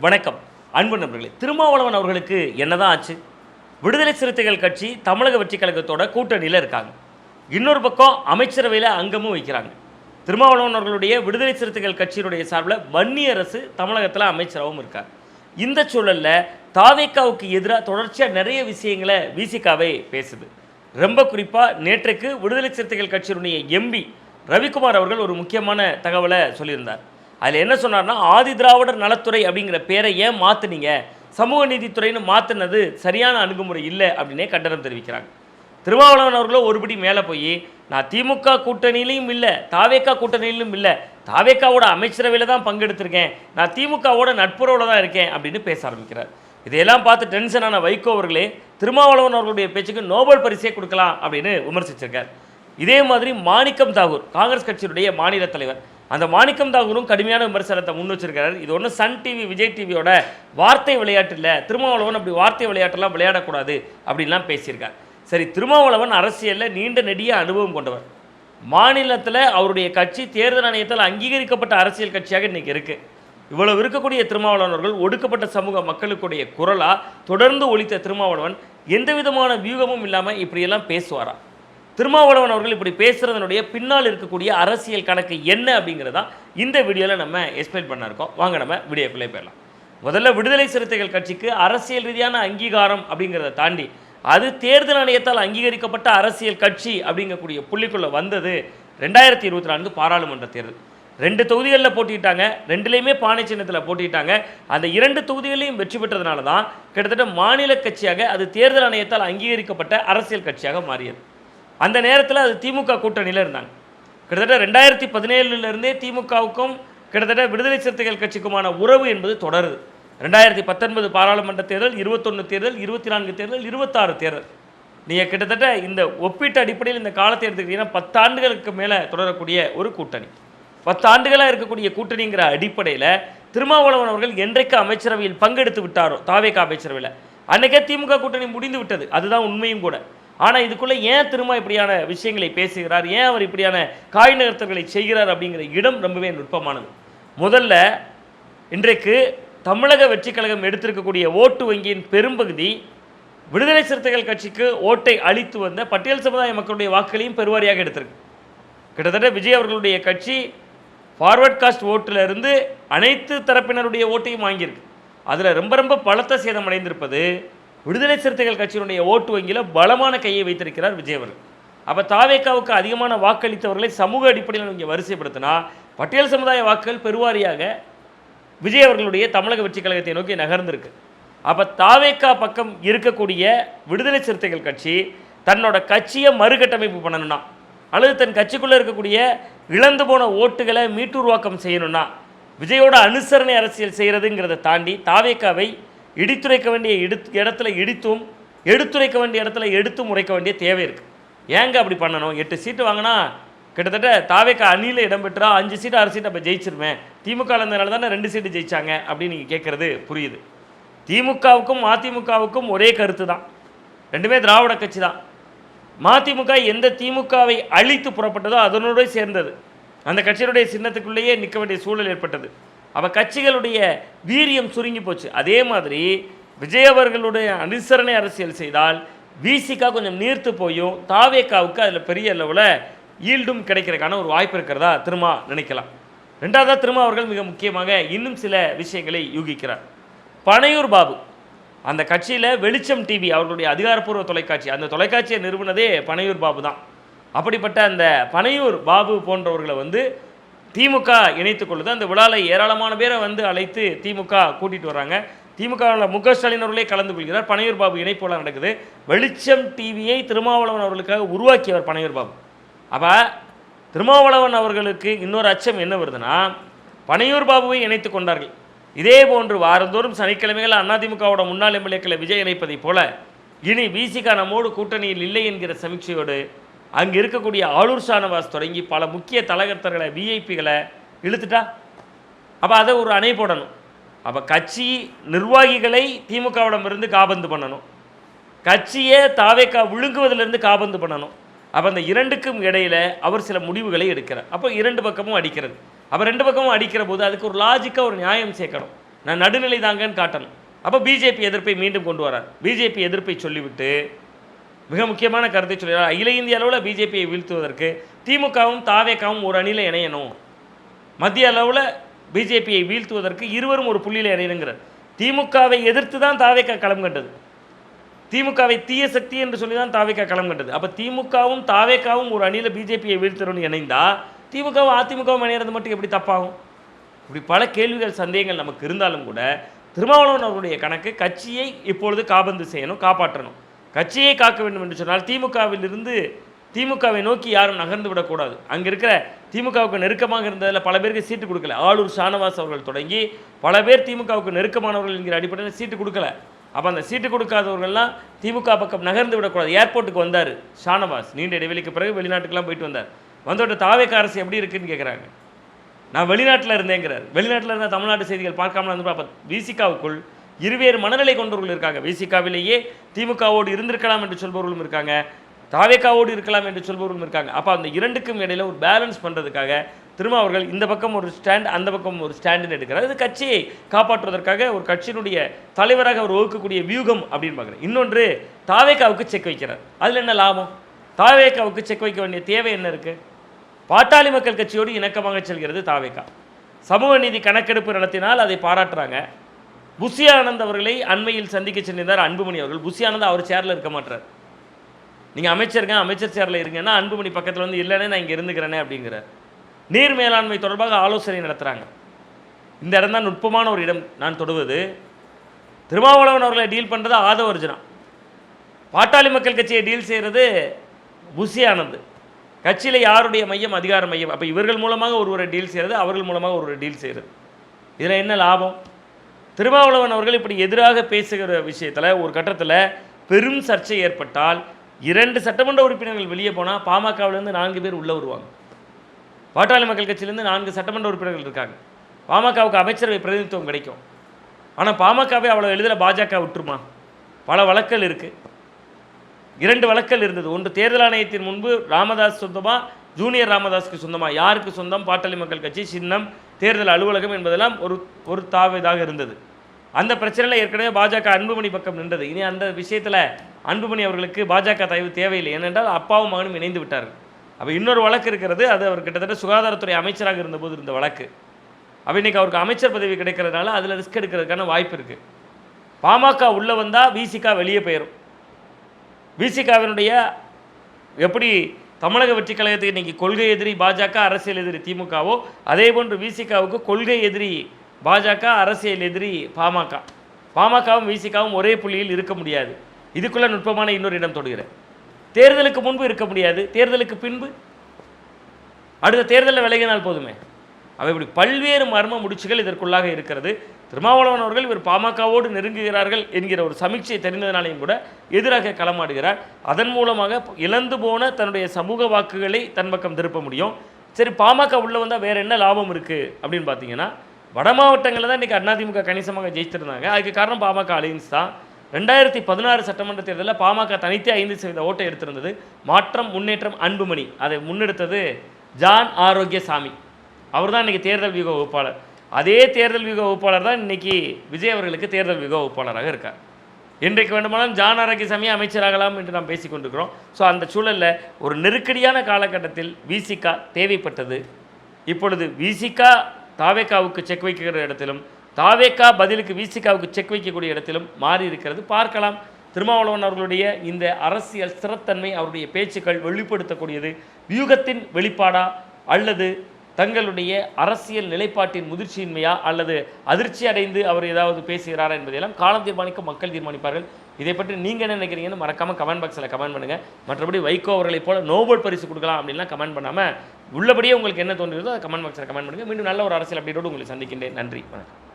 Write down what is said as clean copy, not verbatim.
வணக்கம் அன்பு நண்பர்களே. திருமாவளவன் அவர்களுக்கு என்னதான் ஆச்சு? விடுதலை சிறுத்தைகள் கட்சி தமிழக வெற்றிக் கழகத்தோட கூட்டணியில் இருக்காங்க. இன்னொரு பக்கம் அமைச்சரவையில் அங்கமும் வைக்கிறாங்க. திருமாவளவன் அவர்களுடைய விடுதலை சிறுத்தைகள் கட்சியினுடைய சார்பில் வன்னியரசு தமிழகத்தில் அமைச்சராகவும் இருக்கார். இந்த சூழலில் தாவேக்காவுக்கு எதிராக தொடர்ச்சியாக நிறைய விஷயங்களை விசிகாவே பேசுது. ரொம்ப குறிப்பாக நேற்றைக்கு விடுதலை சிறுத்தைகள் கட்சியினுடைய எம்பி ரவிக்குமார் அவர்கள் ஒரு முக்கியமான தகவலை சொல்லியிருந்தார். அதில் என்ன சொன்னார்னா, ஆதி திராவிடர் நலத்துறை அப்படிங்கிற பேரை ஏன் மாற்றினீங்க, சமூக நீதித்துறைன்னு மாற்றினது சரியான அணுகுமுறை இல்லை அப்படின்னே கண்டனம் தெரிவிக்கிறாங்க. திருமாவளவன் அவர்களும் ஒருபடி மேலே போய், நான் திமுக கூட்டணியிலையும் இல்லை, தாவேக்கா கூட்டணியிலும் இல்லை, தாவேக்காவோட அமைச்சரவையில் தான் பங்கெடுத்திருக்கேன், நான் திமுகவோட நட்புறவில் தான் இருக்கேன் அப்படின்னு பேச ஆரம்பிக்கிறார். இதையெல்லாம் பார்த்து டென்ஷனான வைகோ அவர்களே திருமாவளவன் அவர்களுடைய பேச்சுக்கு நோபல் பரிசே கொடுக்கலாம் அப்படின்னு விமர்சிச்சிருக்கார். இதே மாதிரி மாணிக்கம் தாகூர், காங்கிரஸ் கட்சியினுடைய மாநில தலைவர், அந்த மாணிக்கம் தாகூரும் கடுமையான விமர்சனத்தை முன் வச்சிருக்காரு. இது ஒன்றும் சன் டிவி விஜய் டிவியோட வார்த்தை விளையாட்டு இல்லை, திருமாவளவன் அப்படி வார்த்தை விளையாட்டெல்லாம் விளையாடக்கூடாது அப்படின்லாம் பேசியிருக்கார். சரி, திருமாவளவன் அரசியலில் நீண்ட நெடிய அனுபவம் கொண்டவர். மாநிலத்தில் அவருடைய கட்சி தேர்தல் ஆணையத்தால் அங்கீகரிக்கப்பட்ட அரசியல் கட்சியாக இன்றைக்கி இருக்குது. இவ்வளவு இருக்கக்கூடிய திருமாவளவன் அவர்கள் ஒடுக்கப்பட்ட சமூக மக்களுக்குடைய குரலாக தொடர்ந்து ஒலித்த திருமாவளவன் எந்த விதமான வியூகமும் இல்லாமல் இப்படியெல்லாம் பேசுவாரா? திருமாவளவன் அவர்கள் இப்படி பேசுகிறதனுடைய பின்னால் இருக்கக்கூடிய அரசியல் கணக்கு என்ன அப்படிங்கிறதா இந்த வீடியோவில் நம்ம எக்ஸ்பிளைன் பண்ண இருக்கோம். வாங்க நம்ம வீடியோக்குள்ளே போயிடலாம். முதல்ல விடுதலை சிறுத்தைகள் கட்சிக்கு அரசியல் ரீதியான அங்கீகாரம் அப்படிங்கிறத தாண்டி அது தேர்தல் ஆணையத்தால் அங்கீகரிக்கப்பட்ட அரசியல் கட்சி அப்படிங்கக்கூடிய புள்ளிக்குள்ளே வந்தது 2024 பாராளுமன்ற தேர்தல். 2 தொகுதிகளில் போட்டிட்டாங்க, 2லேயுமே பானை சின்னத்தில் போட்டிட்டாங்க. அந்த 2 தொகுதிகளையும் வெற்றி பெற்றதுனால தான் கிட்டத்தட்ட மாநில கட்சியாக அது தேர்தல் ஆணையத்தால் அங்கீகரிக்கப்பட்ட அரசியல் கட்சியாக மாறியது. அந்த நேரத்தில் அது திமுக கூட்டணியில் இருந்தாங்க. கிட்டத்தட்ட 2017 திமுகவுக்கும் கிட்டத்தட்ட விடுதலை சிறுத்தைகள் கட்சிக்குமான உறவு என்பது தொடருது. 2019 பாராளுமன்ற தேர்தல், 21 தேர்தல், 24 தேர்தல், 26 தேர்தல். நீங்கள் கிட்டத்தட்ட இந்த ஒப்பீட்டு அடிப்படையில் இந்த காலத்தை எடுத்துக்கிட்டீங்கன்னா 10 ஆண்டுகளுக்கு மேலே தொடரக்கூடிய ஒரு கூட்டணி, 10 ஆண்டுகளாக இருக்கக்கூடிய கூட்டணிங்கிற அடிப்படையில் திருமாவளவன் அவர்கள் என்றைக்கு அமைச்சரவையில் பங்கெடுத்து விட்டாரோ, தாவேக்கா அமைச்சரவையில், அன்றைக்கே திமுக கூட்டணி முடிந்து விட்டது. அதுதான் உண்மையும் கூட. ஆனால் இதுக்குள்ளே ஏன் திரும்ப இப்படியான விஷயங்களை பேசுகிறார், ஏன் அவர் இப்படியான காய் நகர்த்தல்களை செய்கிறார் அப்படிங்கிற இடம் ரொம்பவே நுட்பமானது. முதல்ல இன்றைக்கு தமிழக வெற்றி கழகம் எடுத்திருக்கக்கூடிய ஓட்டு வங்கியின் பெரும்பகுதி விடுதலை சிறுத்தைகள் கட்சிக்கு ஓட்டை அளித்து வந்த பட்டியல் சமுதாய மக்களுடைய வாக்குகளையும் பெருவாரியாக எடுத்திருக்கு. கிட்டத்தட்ட விஜய் அவர்களுடைய கட்சி ஃபார்வர்ட் காஸ்ட் ஓட்டிலிருந்து அனைத்து தரப்பினருடைய ஓட்டையும் வாங்கியிருக்கு. அதில் ரொம்ப ரொம்ப பலத்த சேதம் அடைந்திருப்பது விடுதலை சிறுத்தைகள் கட்சியினுடைய ஓட்டு வங்கியில் பலமான கையை வைத்திருக்கிறார் விஜய் அவர்கள். அப்போ தாவேக்காவுக்கு அதிகமான வாக்களித்தவர்களை சமூக அடிப்படையில் இங்கே வரிசைப்படுத்தினா பட்டியல் சமுதாய வாக்குகள் பெருவாரியாக விஜய் அவர்களுடைய தமிழக வெற்றி கழகத்தை நோக்கி நகர்ந்திருக்கு. அப்போ தாவேக்கா பக்கம் இருக்கக்கூடிய விடுதலை சிறுத்தைகள் கட்சி தன்னோட கட்சியை மறுகட்டமைப்பு பண்ணணும்னா, அல்லது தன் கட்சிக்குள்ளே இருக்கக்கூடிய இழந்து போன ஓட்டுகளை மீட்டுருவாக்கம் செய்யணும்னா, விஜயோட அனுசரணை அரசியல் செய்கிறதுங்கிறத தாண்டி தாவேக்காவை இடித்துரைக்க வேண்டிய இடத்துல இடித்தும், எடுத்துரைக்க வேண்டிய இடத்துல எடுத்தும் உரைக்க வேண்டிய தேவை இருக்குது. ஏங்க அப்படி பண்ணணும்? 8 சீட்டு வாங்கினா கிட்டத்தட்ட தாவேக்கா அணியில் இடம்பெற்றா 5 சீட்டு 6 சீட்டு அப்போ ஜெயிச்சிருவேன், திமுக இருந்தனால தானே 2 சீட்டு ஜெயிச்சாங்க அப்படின்னு நீங்கள் கேட்குறது புரியுது. திமுகவுக்கும் அதிமுகவுக்கும் ஒரே கருத்து தான், ரெண்டுமே திராவிட கட்சி தான். மதிமுக எந்த திமுகவை அழித்து புறப்பட்டதோ அதனோடு சேர்ந்தது. அந்த கட்சியினுடைய சின்னத்துக்குள்ளேயே நிற்க வேண்டிய சூழல் ஏற்பட்டது. அப்போ கட்சிகளுடைய வீரியம் சுருங்கி போச்சு. அதே மாதிரி விஜய் அவர்களுடைய அனுசரணை அரசியல் செய்தால் விசிகா கொஞ்சம் நீர்த்து போயும் தாவேக்காவுக்கு அதில் பெரிய அளவில் ஈல்டும் கிடைக்கிறதுக்கான ஒரு வாய்ப்பு இருக்கிறதா திரும்ப நினைக்கலாம். ரெண்டாவதாக திரும்ப அவர்கள் மிக முக்கியமாக இன்னும் சில விஷயங்களை யூகிக்கிறார். பனையூர் பாபு, அந்த கட்சியில் வெளிச்சம் டிவி அவர்களுடைய அதிகாரப்பூர்வ தொலைக்காட்சி, அந்த தொலைக்காட்சியை நிறுவனதே பனையூர் பாபு தான். அப்படிப்பட்ட அந்த பனையூர் பாபு போன்றவர்களை திமுக இணைத்துக் கொள்ளுது. அந்த விழாவில் ஏராளமான பேரை அழைத்து திமுக கூட்டிகிட்டு வர்றாங்க. திமுகவில் மு க ஸ்டாலின் அவர்களே கலந்து கொள்கிறார். பனையூர் பாபு இணைப்போலாம் நடக்குது. வெளிச்சம் டிவியை திருமாவளவன் அவர்களுக்காக உருவாக்கியவர் பனையூர் பாபு. அப்போ திருமாவளவன் அவர்களுக்கு இன்னொரு அச்சம் என்ன வருதுன்னா, பனையூர் பாபுவை இணைத்து கொண்டார்கள். இதே போன்று வாரந்தோறும் சனிக்கிழமைகள் அதிமுகவோட முன்னாள் எம்எல்ஏக்களை விஜய் இணைப்பதைப் போல இனி விசிகா நம்மோடு கூட்டணியில் இல்லை என்கிற சமீட்சையோடு அங்கே இருக்கக்கூடிய ஆளூர் ஷானவாஸ் தொடங்கி பல முக்கிய தலைகர்த்தர்களை விஐபிகளை இழுத்துட்டா அப்போ அதை ஒரு அணை போடணும். அப்போ கட்சி நிர்வாகிகளை திமுகவிடமிருந்து காபந்து பண்ணணும், கட்சியை தாவேக்கா விழுங்குவதிலிருந்து காபந்து பண்ணணும். அப்போ அந்த இரண்டுக்கும் இடையில் அவர் சில முடிவுகளை எடுக்கிறார். அப்போ 2 பக்கமும் அடிக்கிறது. அப்போ 2 பக்கமும் அடிக்கிற போது அதுக்கு ஒரு லாஜிக்காக ஒரு நியாயம் சேர்க்கணும். நான் நடுநிலை தாங்கன்னு காட்டணும். அப்போ பிஜேபி எதிர்ப்பை மீண்டும் கொண்டு வரார். பிஜேபி எதிர்ப்பை சொல்லிவிட்டு மிக முக்கியமான கருத்தை சொல்கிறார். அகில இந்திய அளவில் பிஜேபியை வீழ்த்துவதற்கு திமுகவும் தாவேக்காவும் ஒரு அணியில் இணையணும். மத்திய அளவில் பிஜேபியை வீழ்த்துவதற்கு இருவரும் ஒரு புள்ளியில் இணையணுங்கிறார். திமுகவை எதிர்த்து தான் தாவேக்கா களம் கண்டது. திமுகவை தீய சக்தி என்று சொல்லி தான் தாவேக்கா களம் கண்டது. அப்போ திமுகவும் தாவேக்காவும் ஒரு அணியில் பிஜேபியை வீழ்த்தணும்னு இணைந்தால் திமுகவும் அதிமுகவும் இணையிறது மட்டும் எப்படி தப்பாகும்? இப்படி பல கேள்விகள் சந்தேகங்கள் நமக்கு இருந்தாலும் கூட திருமாவளவன் அவருடைய கணக்கு கட்சியை இப்பொழுது காபந்து செய்யணும், காப்பாற்றணும். கட்சியை காக்க வேண்டும் என்று சொன்னால் திமுகவிலிருந்து திமுகவை நோக்கி யாரும் நகர்ந்து விடக்கூடாது. அங்கே இருக்கிற திமுகவுக்கு நெருக்கமாக இருந்ததில் பல பேருக்கு சீட்டு கொடுக்கல. ஆளூர் ஷானவாஸ் அவர்கள் தொடங்கி பல பேர் திமுகவுக்கு நெருக்கமானவர்கள் என்கிற அடிப்படையில் சீட்டு கொடுக்கல. அப்போ அந்த சீட்டு கொடுக்காதவர்கள்லாம் திமுக பக்கம் நகர்ந்து விடக்கூடாது. ஏர்போர்ட்டுக்கு வந்தார் ஷானவாஸ், நீண்ட இடைவெளிக்கு பிறகு வெளிநாட்டுக்கெல்லாம் போயிட்டு வந்தார். வந்தோட தாவேக்கா அரசு எப்படி இருக்குன்னு கேட்குறாங்க. நான் வெளிநாட்டில் இருந்தேங்கிறார். வெளிநாட்டில் இருந்தால் தமிழ்நாட்டு செய்திகள் பார்க்காமல இருந்து அப்போ விசிகாவுக்குள் இருவேறு மனநிலை கொண்டவர்கள் இருக்காங்க. விசிகாவிலேயே திமுகவோடு இருந்திருக்கலாம் என்று சொல்பவர்களும் இருக்காங்க, தாவேக்காவோடு இருக்கலாம் என்று சொல்பவர்களும் இருக்காங்க. அப்போ அந்த இரண்டுக்கும் இடையில் ஒரு பேலன்ஸ் பண்ணுறதுக்காக திருமாவர்கள் இந்த பக்கம் ஒரு ஸ்டாண்ட், அந்த பக்கம் ஒரு ஸ்டாண்டுன்னு எடுக்கிறார். இது கட்சியை காப்பாற்றுவதற்காக ஒரு கட்சியினுடைய தலைவராக அவர் வகுக்கக்கூடிய வியூகம் அப்படின்னு பார்க்குறேன். இன்னொன்று தாவேக்காவுக்கு செக் வைக்கிறார். அதில் என்ன லாபம்? தாவேக்காவுக்கு செக் வைக்க வேண்டிய தேவை என்ன இருக்குது? பாட்டாளி மக்கள் கட்சியோடு இணக்கமாக செல்கிறது தாவேக்கா. சமூக நீதி கணக்கெடுப்பு நடத்தினால் அதை பாராட்டுறாங்க. புஷி ஆனந்த் அவர்களை அண்மையில் சந்திக்க சென்றிருந்தார் அன்புமணி அவர்கள். புஷி ஆனந்த் அவர் சேரில் இருக்க மாட்டார். நீங்கள் அமைச்சர் சேரில் இருங்கன்னா அன்புமணி பக்கத்தில் வந்து இல்லைன்னே நான் இங்கே இருந்துக்கிறேனே அப்படிங்கிறார். நீர் மேலாண்மை தொடர்பாக ஆலோசனை நடத்துகிறாங்க. இந்த இடம் தான் நுட்பமான ஒரு இடம். நான் தொடுவது திருமாவளவன் அவர்களை டீல் பண்ணுறது ஆதவ அர்ஜுனா, பாட்டாளி மக்கள் கட்சியை டீல் செய்கிறது புஷி ஆனந்த். கட்சியில் யாருடைய மையம்? அதிகார மையம். அப்போ இவர்கள் மூலமாக ஒருவரை டீல் செய்கிறது, அவர்கள் மூலமாக ஒருவரை டீல் செய்கிறது. இதில் என்ன லாபம்? திருமாவளவன் அவர்கள் இப்படி எதிராக பேசுகிற விஷயத்தில் ஒரு கட்டத்தில் பெரும் சர்ச்சை ஏற்பட்டால் 2 சட்டமன்ற உறுப்பினர்கள் வெளியே போனால் பாமகவிலேருந்து 4 பேர் உள்ளே வருவாங்க. பாட்டாளி மக்கள் கட்சியிலேருந்து 4 சட்டமன்ற உறுப்பினர்கள் இருக்காங்க. பாமகவுக்கு அமைச்சரவை பிரதிநிதித்துவம் கிடைக்கும். ஆனால் பாமகவை அவ்வளோ எளிதில் பாஜக விட்டுருமா? பல வழக்குகள் இருக்குது. 2 வழக்குகள் இருந்தது. ஒன்று தேர்தல் ஆணையத்தின் முன்பு ராமதாஸ் சொந்தமாக, ஜூனியர் ராமதாஸுக்கு சொந்தமாக, யாருக்கு சொந்தம்? பாட்டாளி மக்கள் கட்சி, சின்னம், தேர்தல் அலுவலகம் என்பதெல்லாம் ஒரு தாவதாக இருந்தது. அந்த பிரச்சனையில் ஏற்கனவே பாஜக அன்புமணி பக்கம் நின்றது. இனி அந்த விஷயத்தில் அன்புமணி அவர்களுக்கு பாஜக தயவு தேவையில்லை. ஏனென்றால் அப்பாவும் மகனும் இணைந்து விட்டார்கள். அப்போ இன்னொரு வழக்கு இருக்கிறது. அது அவர் கிட்டத்தட்ட சுகாதாரத்துறை அமைச்சராக இருந்தபோது இருந்த வழக்கு. அப்போ இன்றைக்கி அவருக்கு அமைச்சர் பதவி கிடைக்கிறதுனால அதில் ரிஸ்க் எடுக்கிறதுக்கான வாய்ப்பு இருக்குது. பாமக உள்ளே வந்தால் விசிகா வெளியே போயிடும். விசிகாவினுடைய எப்படி தமிழக வெற்றி கழகத்துக்கு இன்றைக்கி கொள்கை எதிரி பாஜக, அரசியல் எதிரி திமுகவோ, அதே போன்று விசிகாவுக்கு கொள்கை எதிரி பாஜக, அரசியல் எதிரி பாமக. பாமகவும் விசிகாவும் ஒரே புள்ளியில் இருக்க முடியாது. இதுக்குள்ளே நுட்பமான இன்னொரு இடம் தொடுகிறேன். தேர்தலுக்கு முன்பு இருக்க முடியாது, தேர்தலுக்கு பின்பு, அடுத்த தேர்தலில் விலகினால் போதுமே. அவை இப்படி பல்வேறு மர்ம முடிச்சுகள் இதற்குள்ளாக இருக்கிறது. திருமாவளவன் அவர்கள் இவர் பாமகவோடு நெருங்குகிறார்கள் என்கிற ஒரு சமீட்சை தெரிந்ததனாலையும் கூட எதிராக களமாடுகிறார். அதன் மூலமாக இழந்து போன தன்னுடைய சமூக வாக்குகளை தன் பக்கம் திருப்ப முடியும். சரி, பாமக உள்ளே வந்தால் வேறு என்ன லாபம் இருக்குது அப்படின்னு பார்த்தீங்கன்னா, வட மாவட்டங்களில் தான் இன்றைக்கி அதிமுக கணிசமாக ஜெயிச்சிருந்தாங்க. அதுக்கு காரணம் பாமக அலையன்ஸ் தான். 2016 சட்டமன்ற தேர்தலில் பாமக தனித்தே 5% ஓட்டை எடுத்திருந்தது. மாற்றம், முன்னேற்றம், அன்புமணி அதை முன்னெடுத்தது ஜான் ஆரோக்கியசாமி. அவர் தான் இன்றைக்கி தேர்தல் வியூக வகுப்பாளர். அதே தேர்தல் வியூக வகுப்பாளர் தான் இன்றைக்கி விஜய் அவர்களுக்கு தேர்தல் வியூக வகுப்பாளராக இருக்கார். இன்றைக்கு வேண்டுமானாலும் ஜான் ஆரோக்கியசாமி அமைச்சராகலாம் என்று நாம் பேசி கொண்டிருக்கிறோம். ஸோ அந்த சூழலில் ஒரு நெருக்கடியான காலகட்டத்தில் விசிகா தேவைப்பட்டது. இப்பொழுது விசிகா தாவேக்காவுக்கு செக் வைக்கிற இடத்திலும், தாவேக்கா பதிலுக்கு விசிகாவுக்கு செக் வைக்கக்கூடிய இடத்திலும் மாறி இருக்கிறது. பார்க்கலாம். திருமாவளவன் அவர்களுடைய இந்த அரசியல் ஸ்திரத்தன்மை, அவருடைய பேச்சுக்கள் வெளிப்படுத்தக்கூடியது வியூகத்தின் வெளிப்பாடா, அல்லது தங்களுடைய அரசியல் நிலைப்பாட்டின் முதிர்ச்சியின்மையா, அல்லது அதிர்ச்சி அடைந்து அவர் ஏதாவது பேசுகிறாரா என்பதையெல்லாம் காலம் தீர்மானிக்கும், மக்கள் தீர்மானிப்பார்கள். இதை பற்றி நீங்கள் என்ன நினைக்கிறீங்கன்னு மறக்காமல் கமெண்ட் பாக்ஸில் கமெண்ட் பண்ணுங்கள். மற்றபடி வைகோ அவர்களைப் போல நோபல் பரிசு கொடுக்கலாம் அப்படின்லாம் கமெண்ட் பண்ணாமல் உள்ளபடியே உங்களுக்கு என்ன தோன்றுகிறதோ அதை கமெண்ட் பாக்ஸில் கமெண்ட் பண்ணுங்கள். மீண்டும் நல்ல ஒரு அரசியல் அப்டேட்டோடு உங்களை சந்திக்கின்றேன். நன்றி, வணக்கம்.